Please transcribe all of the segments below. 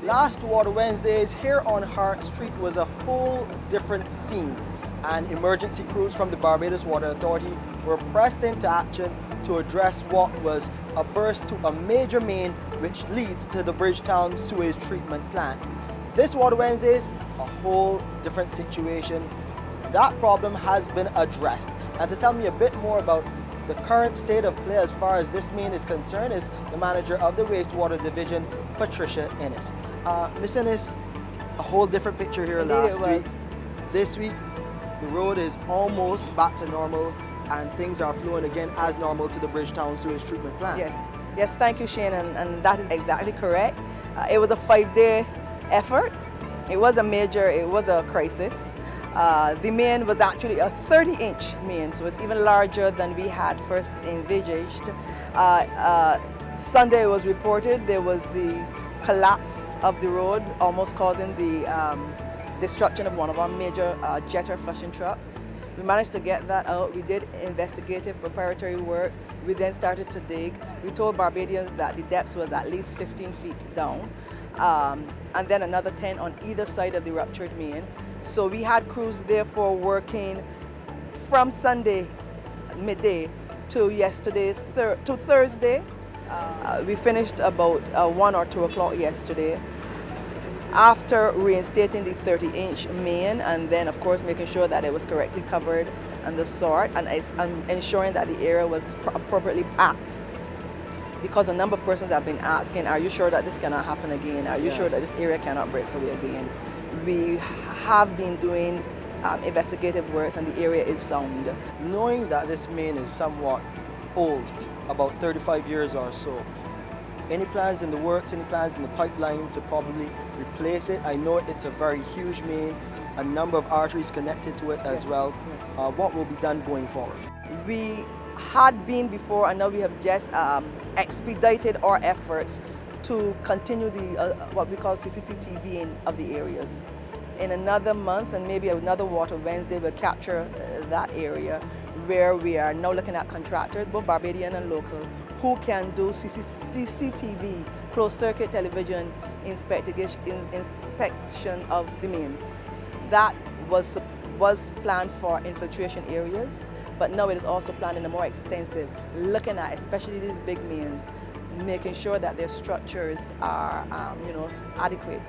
Last Water Wednesdays here on Hart Street was a whole different scene, and emergency crews from the Barbados Water Authority were pressed into action to address what was a burst to a major main which leads to the Bridgetown sewage treatment plant. This Water Wednesdays, a whole different situation. That problem has been addressed, and to tell me a bit more about the current state of play as far as this main is concerned is the manager of the wastewater division, Patricia Ennis. Miss Ennis, a whole different picture here last week. This week, the road is almost back to normal and things are flowing again as normal to the Bridgetown sewage treatment plant. Yes, thank you, Shane, and that is exactly correct. It was a 5-day effort. It was a crisis. The main was actually a 30-inch main, so it's even larger than we had first envisaged. Sunday it was reported there was the collapse of the road, almost causing the destruction of one of our major jetter flushing trucks. We managed to get that out. We did investigative preparatory work. We then started to dig. We told Barbadians that the depth was at least 15 feet down, and then another 10 on either side of the ruptured main. So we had crews therefore working from Sunday midday to yesterday, to Thursday. We finished about 1 or 2 o'clock yesterday after reinstating the 30-inch main, and then of course making sure that it was correctly covered and the sort, and ensuring that the area was appropriately packed. Because a number of persons have been asking, are you sure that this cannot happen again? Are you sure that this area cannot break away again? We have been doing investigative works and the area is sound. Knowing that this main is somewhat old, about 35 years or so, any plans in the works, any plans in the pipeline to probably replace it? I know it's a very huge main, a number of arteries connected to it as well. What will be done going forward? We had been before, and now we have just expedited our efforts to continue the what we call CCTV of the areas. In another month and maybe another Water Wednesday, we'll capture that area where we are now looking at contractors, both Barbadian and local, who can do CCTV, closed circuit television inspection of the mains. That was planned for infiltration areas, but now it is also planned in a more extensive, looking at especially these big mains, making sure that their structures are adequate.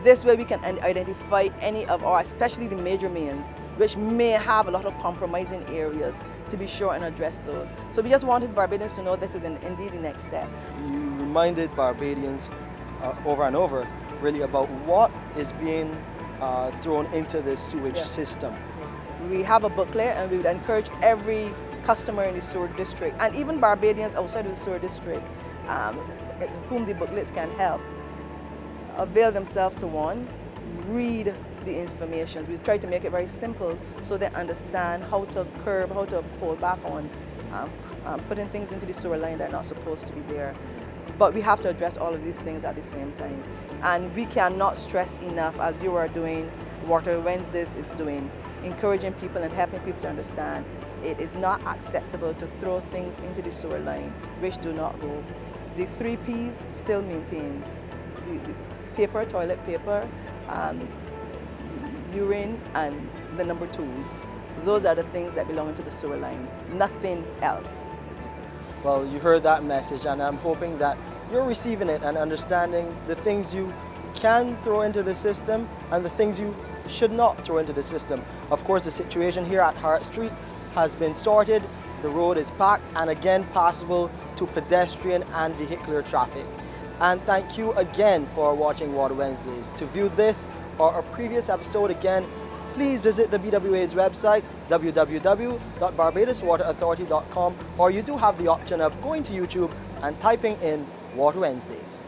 This way we can identify any of our, especially the major mains, which may have a lot of compromising areas, to be sure and address those. So we just wanted Barbadians to know this is indeed the next step. You reminded Barbadians over and over really about what is being thrown into this sewage system. We have a booklet, and we would encourage every customer in the sewer district, and even Barbadians outside of the sewer district, whom the booklets can help, avail themselves to one, read the information. We try to make it very simple so they understand how to curb, how to hold back on putting things into the sewer line that are not supposed to be there. But we have to address all of these things at the same time. And we cannot stress enough, as you are doing, Water Wednesdays is doing, encouraging people and helping people to understand it is not acceptable to throw things into the sewer line which do not go. The 3 Ps still maintains. The paper, toilet paper, urine, and the number 2s. Those are the things that belong into the sewer line, nothing else. Well, you heard that message, and I'm hoping that you're receiving it and understanding the things you can throw into the system and the things you should not throw into the system. Of course, the situation here at Hart Street has been sorted. The road is packed and again passable to pedestrian and vehicular traffic. And thank you again for watching Water Wednesdays. To view this or a previous episode again, please visit the BWA's website, www.barbadoswaterauthority.com, or you do have the option of going to YouTube and typing in Water Wednesdays.